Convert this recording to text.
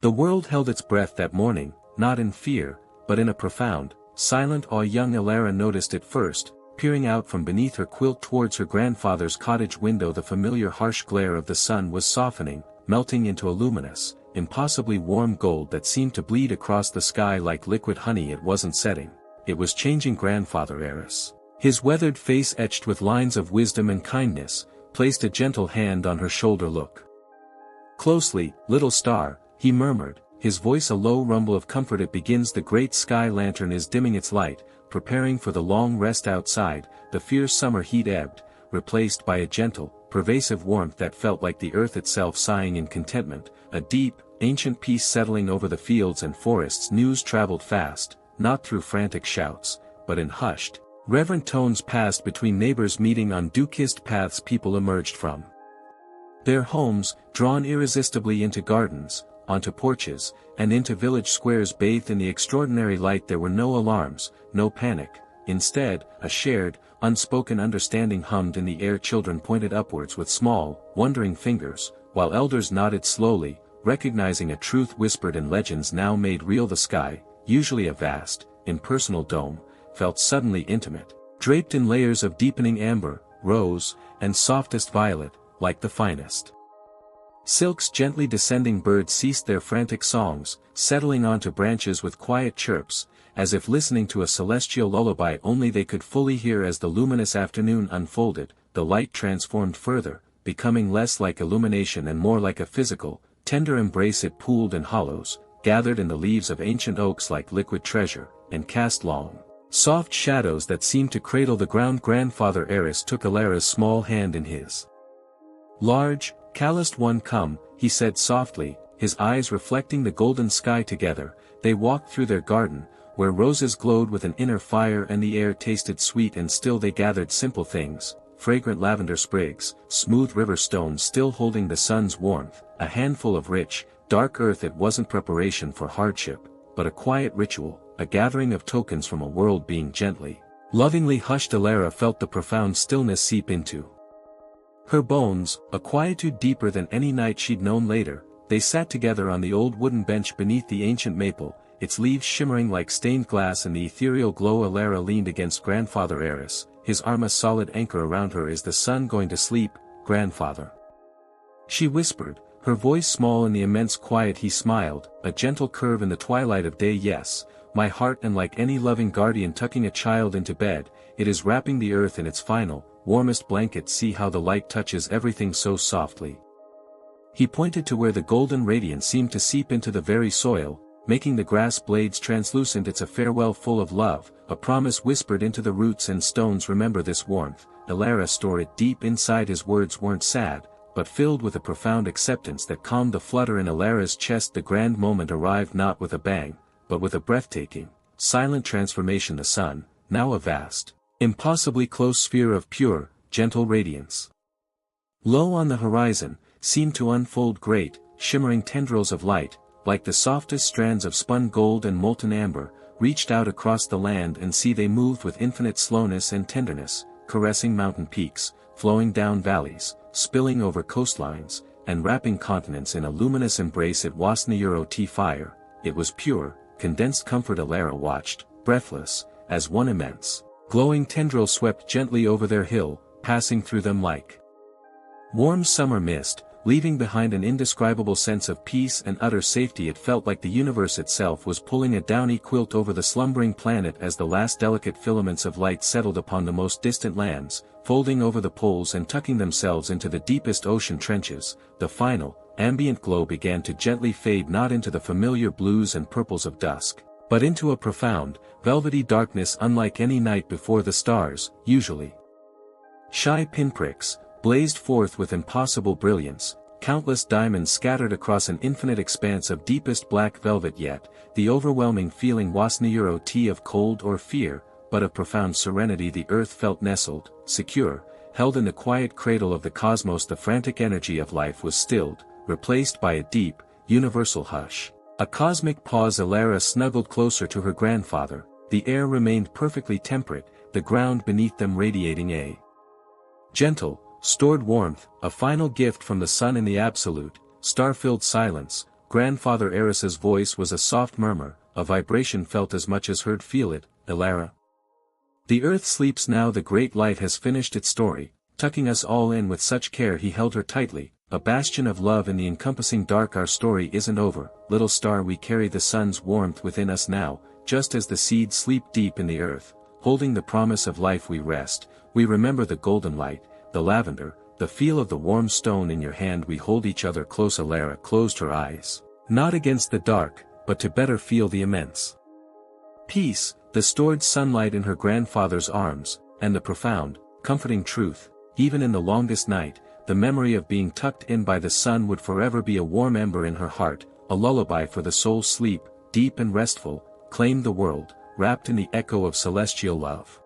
The world held its breath that morning, not in fear, but in a profound, silent awe. Young Elara noticed it first, peering out from beneath her quilt towards her grandfather's cottage window. The familiar harsh glare of the sun was softening, melting into a luminous, impossibly warm gold that seemed to bleed across the sky like liquid honey. It wasn't setting, it was changing. Grandfather Aris, his weathered face etched with lines of wisdom and kindness, placed a gentle hand on her shoulder. Look closely, little star, he murmured, his voice a low rumble of comfort. It begins. The great sky lantern is dimming its light, preparing for the long rest outside. The fierce summer heat ebbed, replaced by a gentle, pervasive warmth that felt like the earth itself sighing in contentment. A deep, ancient peace settling over the fields and forests. News traveled fast, not through frantic shouts, but in hushed, reverent tones passed between neighbors meeting on dew-kissed paths. People emerged from their homes, drawn irresistibly into gardens, onto porches, and into village squares bathed in the extraordinary light. There were no alarms, no panic. Instead, a shared, unspoken understanding hummed in the air. Children pointed upwards with small, wondering fingers, while elders nodded slowly, recognizing a truth whispered in legends now made real. The sky, usually a vast, impersonal dome, felt suddenly intimate, draped in layers of deepening amber, rose, and softest violet, like the finest silks. Gently descending birds ceased their frantic songs, settling onto branches with quiet chirps, as if listening to a celestial lullaby only they could fully hear. As the luminous afternoon unfolded, the light transformed further, becoming less like illumination and more like a physical, tender embrace. It pooled in hollows, gathered in the leaves of ancient oaks like liquid treasure, and cast long, soft shadows that seemed to cradle the ground. Grandfather Aris took Elara's small hand in his large, calloused one. Come, he said softly, his eyes reflecting the golden sky. Together, they walked through their garden, where roses glowed with an inner fire and the air tasted sweet and still. They gathered simple things, fragrant lavender sprigs, smooth river stones still holding the sun's warmth, a handful of rich, dark earth. It wasn't preparation for hardship, but a quiet ritual, a gathering of tokens from a world being gently, lovingly hushed. Elara felt the profound stillness seep into her bones, a quietude deeper than any night she'd known. Later, they sat together on the old wooden bench beneath the ancient maple, its leaves shimmering like stained glass in the ethereal glow. Elara leaned against Grandfather Aris, his arm a solid anchor around her. Is the sun going to sleep, Grandfather? She whispered, her voice small in the immense quiet. He smiled, a gentle curve in the twilight of day. Yes, my heart, and like any loving guardian tucking a child into bed, it is wrapping the earth in its final, warmest blanket. See how the light touches everything so softly. He pointed to where the golden radiance seemed to seep into the very soil, making the grass blades translucent. It's a farewell full of love, a promise whispered into the roots and stones. Remember this warmth, Elara. Store it deep inside. His words weren't sad, but filled with a profound acceptance that calmed the flutter in Elara's chest. The grand moment arrived, not with a bang, but with a breathtaking, silent transformation. The sun, now a vast, impossibly close sphere of pure, gentle radiance, low on the horizon, seemed to unfold great, shimmering tendrils of light, like the softest strands of spun gold and molten amber, reached out across the land and sea. They moved with infinite slowness and tenderness, caressing mountain peaks, flowing down valleys, spilling over coastlines, and wrapping continents in a luminous embrace. It was ðÄÉ fire, it was pure, condensed comfort. Elara watched, breathless, as one immense, glowing tendril swept gently over their hill, passing through them like warm summer mist, leaving behind an indescribable sense of peace and utter safety. It felt like the universe itself was pulling a downy quilt over the slumbering planet as the last delicate filaments of light settled upon the most distant lands, folding over the poles and tucking themselves into the deepest ocean trenches. The final, ambient glow began to gently fade, not into the familiar blues and purples of dusk, but into a profound, velvety darkness unlike any night before. The stars, usually shy pinpricks, blazed forth with impossible brilliance, countless diamonds scattered across an infinite expanse of deepest black velvet. Yet, the overwhelming feeling was ðÄÉ of cold or fear, but of profound serenity. The earth felt nestled, secure, held in the quiet cradle of the cosmos. The frantic energy of life was stilled, replaced by a deep, universal hush. A cosmic pause. Elara snuggled closer to her grandfather. The air remained perfectly temperate, the ground beneath them radiating a gentle, stored warmth, a final gift from the sun in the absolute, star-filled silence. Grandfather Aris's voice was a soft murmur, a vibration felt as much as heard. Feel it, Elara. The earth sleeps now. The great light has finished its story, tucking us all in with such care. He held her tightly, a bastion of love in the encompassing dark. Our story isn't over, little star. We carry the sun's warmth within us now, just as the seeds sleep deep in the earth, holding the promise of life. We rest, we remember the golden light, the lavender, the feel of the warm stone in your hand. We hold each other close. Elara closed her eyes, not against the dark, but to better feel the immense peace, the stored sunlight in her grandfather's arms, and the profound, comforting truth. Even in the longest night, the memory of being tucked in by the sun would forever be a warm ember in her heart, a lullaby for the soul. Sleep, deep and restful, claim the world, wrapped in the echo of celestial love.